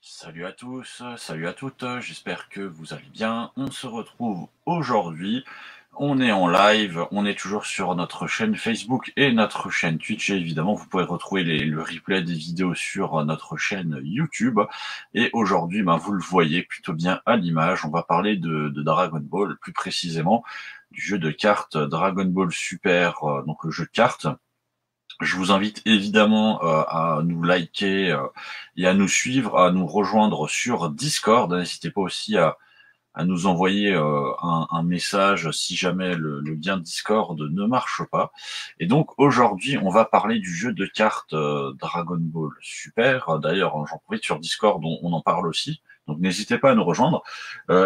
Salut à tous, salut à toutes, j'espère que vous allez bien. On se retrouve aujourd'hui, on est en live, on est toujours sur notre chaîne Facebook et notre chaîne Twitch. Et évidemment, vous pouvez retrouver le replay des vidéos sur notre chaîne YouTube. Et aujourd'hui, vous le voyez plutôt bien à l'image, on va parler de Dragon Ball, plus précisément du jeu de cartes Dragon Ball Super, donc le jeu de cartes. Je vous invite évidemment à nous liker et à nous suivre, à nous rejoindre sur Discord. N'hésitez pas aussi à nous envoyer un message si jamais le lien Discord ne marche pas. Et donc aujourd'hui, on va parler du jeu de cartes Dragon Ball Super. D'ailleurs, j'en profite sur Discord, on en parle aussi. Donc n'hésitez pas à nous rejoindre.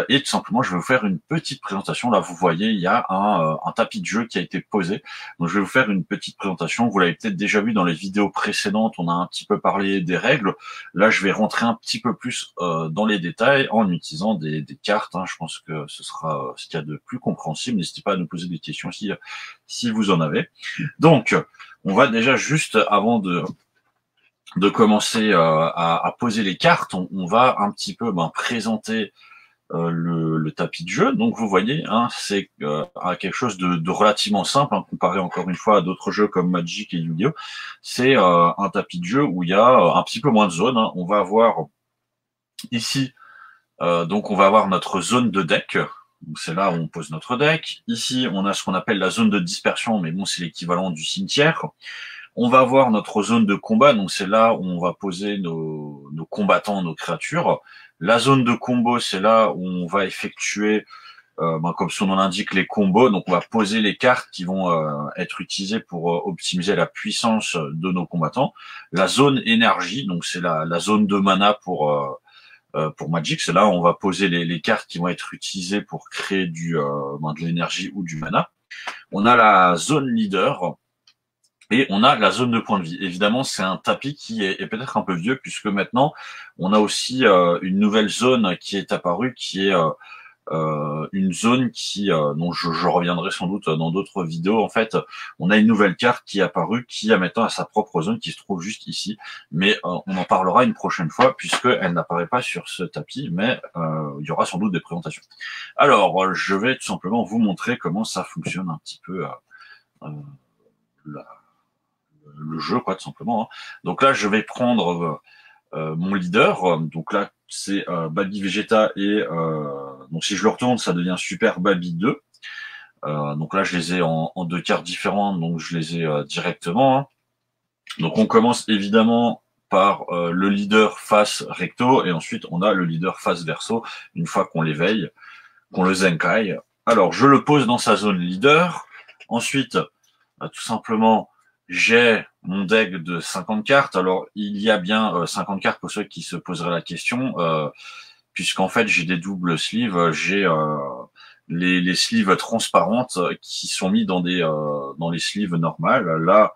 Et tout simplement, je vais vous faire une petite présentation. Là, vous voyez, il y a un tapis de jeu qui a été posé. Donc je vais vous faire une petite présentation. Vous l'avez peut-être déjà vu dans les vidéos précédentes, on a un petit peu parlé des règles. Là, je vais rentrer un petit peu plus dans les détails en utilisant des cartes. Je pense que ce sera ce qu'il y a de plus compréhensible. N'hésitez pas à nous poser des questions si vous en avez. Donc, on va déjà juste, avant de commencer à poser les cartes, on va un petit peu présenter le tapis de jeu. Donc vous voyez, c'est quelque chose de relativement simple, comparé encore une fois à d'autres jeux comme Magic et Yu-Gi-Oh. C'est un tapis de jeu où il y a un petit peu moins de zones. On va avoir ici, donc on va avoir notre zone de deck. C'est là où on pose notre deck. Ici, on a ce qu'on appelle la zone de dispersion, mais bon, c'est l'équivalent du cimetière. On va avoir notre zone de combat, donc c'est là où on va poser nos combattants, nos créatures. La zone de combo, c'est là où on va effectuer, comme son nom l'indique, les combos. Donc on va poser les cartes qui vont être utilisées pour optimiser la puissance de nos combattants. La zone énergie, donc c'est la zone de mana pour Magic, c'est là où on va poser les cartes qui vont être utilisées pour créer de l'énergie ou du mana. On a la zone leader, et on a la zone de point de vie. Évidemment, c'est un tapis qui est peut-être un peu vieux, puisque maintenant, on a aussi une nouvelle zone qui est apparue, qui est une zone dont je reviendrai sans doute dans d'autres vidéos. En fait, on a une nouvelle carte qui est apparue, qui a maintenant sa propre zone, qui se trouve juste ici. Mais on en parlera une prochaine fois, puisqu'elle n'apparaît pas sur ce tapis, mais il y aura sans doute des présentations. Alors, je vais tout simplement vous montrer comment ça fonctionne un petit peu le jeu, quoi, tout simplement. Donc là, je vais prendre mon leader. Donc là, c'est Baby Vegeta et donc si je le retourne, ça devient Super Baby 2. Donc là, je les ai en deux cartes différentes, donc je les ai directement. Donc on commence évidemment par le leader face recto, et ensuite on a le leader face verso, une fois qu'on l'éveille, qu'on le zenkai. Alors, je le pose dans sa zone leader. Ensuite, tout simplement, j'ai mon deck de 50 cartes. Alors, il y a bien 50 cartes pour ceux qui se poseraient la question, puisqu'en fait, j'ai des doubles sleeves. J'ai les sleeves transparentes qui sont mis dans les sleeves normales. Là,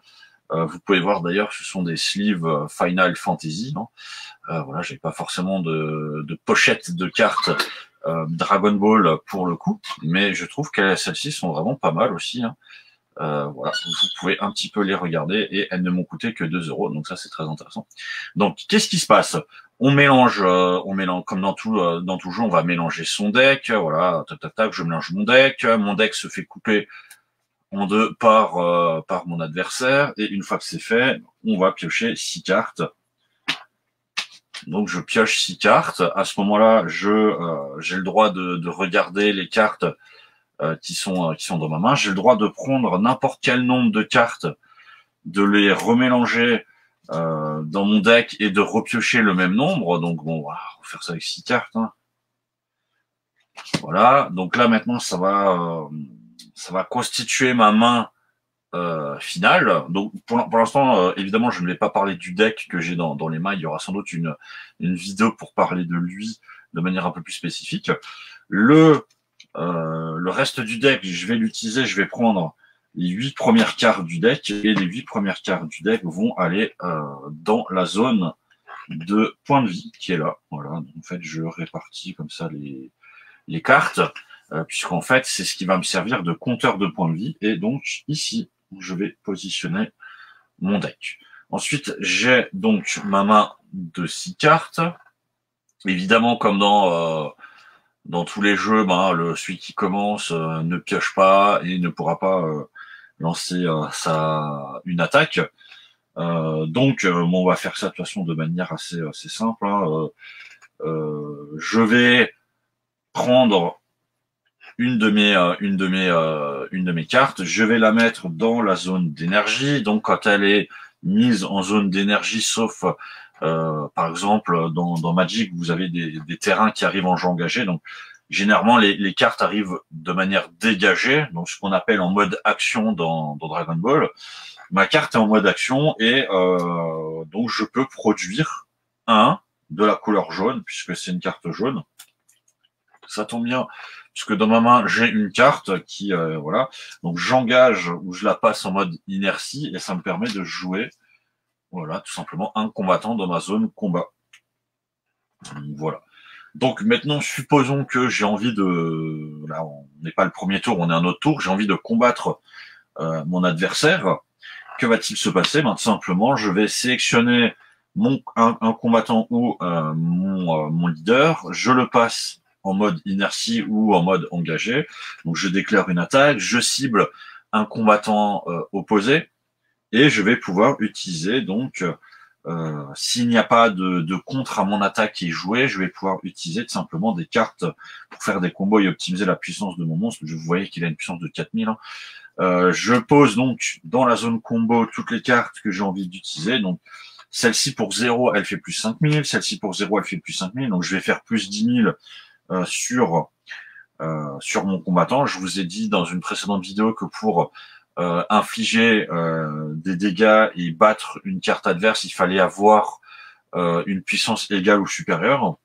vous pouvez voir d'ailleurs, ce sont des sleeves Final Fantasy. Voilà, j'ai pas forcément de pochette de cartes Dragon Ball pour le coup, mais je trouve que celles-ci sont vraiment pas mal aussi. Voilà, vous pouvez un petit peu les regarder, et elles ne m'ont coûté que 2 euros, donc ça c'est très intéressant. Donc qu'est-ce qui se passe? On mélange comme dans tout jeu, on va mélanger son deck. Voilà, tac tac tac, je mélange mon deck. Mon deck se fait couper en deux par mon adversaire, et une fois que c'est fait, on va piocher 6 cartes. Donc je pioche 6 cartes. À ce moment-là, j'ai le droit de regarder les cartes qui sont dans ma main. J'ai le droit de prendre n'importe quel nombre de cartes, de les remélanger dans mon deck et de repiocher le même nombre. Donc bon, voilà, on va faire ça avec 6 cartes. Voilà. Donc là maintenant, ça va constituer ma main finale. Donc pour l'instant, évidemment, je ne vais pas parler du deck que j'ai dans les mains. Il y aura sans doute une vidéo pour parler de lui de manière un peu plus spécifique. Le reste du deck, je vais l'utiliser. Je vais prendre les 8 premières cartes du deck, et les 8 premières cartes du deck vont aller dans la zone de point de vie qui est là. Voilà. Donc, en fait, je répartis comme ça les cartes, puisqu'en fait, c'est ce qui va me servir de compteur de points de vie. Et donc ici, je vais positionner mon deck. Ensuite, j'ai donc ma main de 6 cartes. Évidemment, comme dans tous les jeux, ben, celui qui commence ne pioche pas et ne pourra pas lancer une attaque. Donc, on va faire ça de toute façon de manière assez simple, hein. Je vais prendre une de mes cartes, je vais la mettre dans la zone d'énergie. Donc, quand elle est mise en zone d'énergie, sauf par exemple dans Magic, vous avez des terrains qui arrivent en jeu engagé. Donc, généralement, les cartes arrivent de manière dégagée, donc ce qu'on appelle en mode action dans Dragon Ball. Ma carte est en mode action et donc je peux produire un de la couleur jaune puisque c'est une carte jaune. Ça tombe bien puisque dans ma main j'ai une carte qui voilà, donc j'engage ou je la passe en mode inertie et ça me permet de jouer voilà tout simplement un combattant dans ma zone combat. Voilà. Donc maintenant supposons que j'ai envie de, là on n'est pas le premier tour, on est un autre tour, j'ai envie de combattre mon adversaire. Que va-t-il se passer? Ben, tout simplement, je vais sélectionner un combattant ou mon leader, je le passe en mode inertie ou en mode engagé. Donc, je déclare une attaque, je cible un combattant opposé et je vais pouvoir utiliser donc s'il n'y a pas de contre à mon attaque qui est jouée, je vais pouvoir utiliser tout simplement des cartes pour faire des combos et optimiser la puissance de mon monstre. Vous voyez qu'il a une puissance de 4000. Hein. Je pose donc dans la zone combo toutes les cartes que j'ai envie d'utiliser. Donc celle-ci pour 0, elle fait plus 5000. Celle-ci pour 0, elle fait plus 5000. Donc je vais faire plus 10 000 sur mon combattant. Je vous ai dit dans une précédente vidéo que pour infliger des dégâts et battre une carte adverse, il fallait avoir une puissance égale ou supérieure.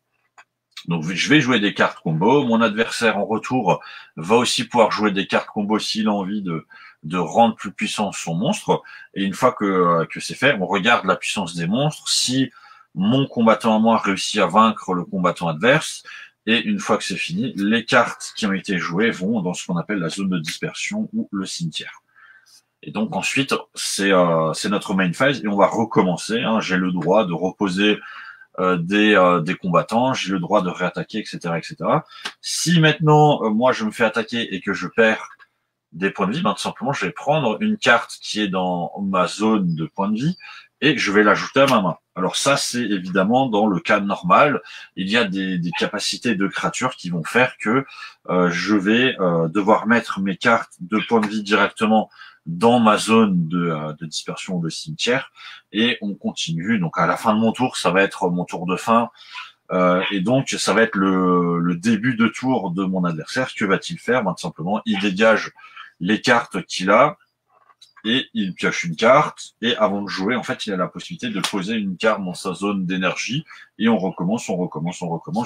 Donc je vais jouer des cartes combo. Mon adversaire en retour va aussi pouvoir jouer des cartes combo s'il a envie de rendre plus puissant son monstre. Et une fois que c'est fait, on regarde la puissance des monstres. Si mon combattant à moi réussit à vaincre le combattant adverse, et une fois que c'est fini, les cartes qui ont été jouées vont dans ce qu'on appelle la zone de dispersion ou le cimetière. Et donc ensuite, c'est notre main phase et on va recommencer. Hein. J'ai le droit de reposer des combattants, j'ai le droit de réattaquer, etc., etc. Si maintenant moi je me fais attaquer et que je perds des points de vie, ben tout simplement je vais prendre une carte qui est dans ma zone de points de vie et je vais l'ajouter à ma main. Alors ça c'est évidemment dans le cas normal, il y a des capacités de créatures qui vont faire que je vais devoir mettre mes cartes de points de vie directement dans ma zone de dispersion ou de cimetière et on continue. Donc à la fin de mon tour, ça va être mon tour de fin et donc ça va être le début de tour de mon adversaire. Que va-t-il faire? Ben, tout simplement, il dégage les cartes qu'il a et il pioche une carte et avant de jouer, en fait, il a la possibilité de poser une carte dans sa zone d'énergie et on recommence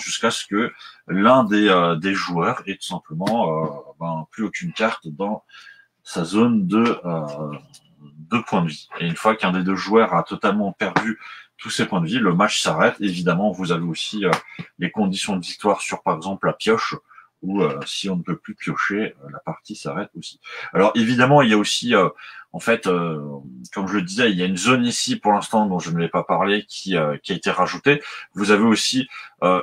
jusqu'à ce que l'un des joueurs ait tout simplement plus aucune carte dans sa zone de points de vie. Et une fois qu'un des deux joueurs a totalement perdu tous ses points de vie, le match s'arrête. Évidemment, vous avez aussi les conditions de victoire sur, par exemple, la pioche, où si on ne peut plus piocher, la partie s'arrête aussi. Alors évidemment, il y a aussi, en fait, comme je le disais, il y a une zone ici pour l'instant dont je ne vais pas parler qui a été rajoutée. Vous avez aussi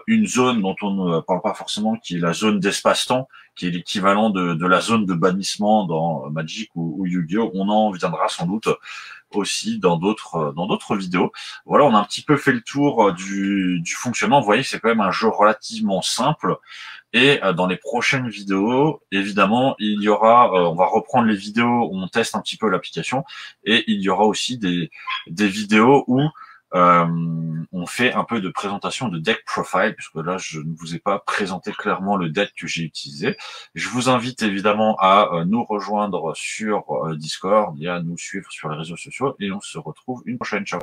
une zone dont on ne parle pas forcément, qui est la zone d'espace-temps, qui est l'équivalent de la zone de bannissement dans Magic ou Yu-Gi-Oh! On en viendra sans doute aussi dans d'autres vidéos. Voilà, on a un petit peu fait le tour du fonctionnement. Vous voyez, c'est quand même un jeu relativement simple. Et dans les prochaines vidéos, évidemment, il y aura, on va reprendre les vidéos où on teste un petit peu l'application, et il y aura aussi des vidéos où on fait un peu de présentation de deck profile, puisque là, je ne vous ai pas présenté clairement le deck que j'ai utilisé. Je vous invite évidemment à nous rejoindre sur Discord et à nous suivre sur les réseaux sociaux, et on se retrouve une prochaine. Ciao.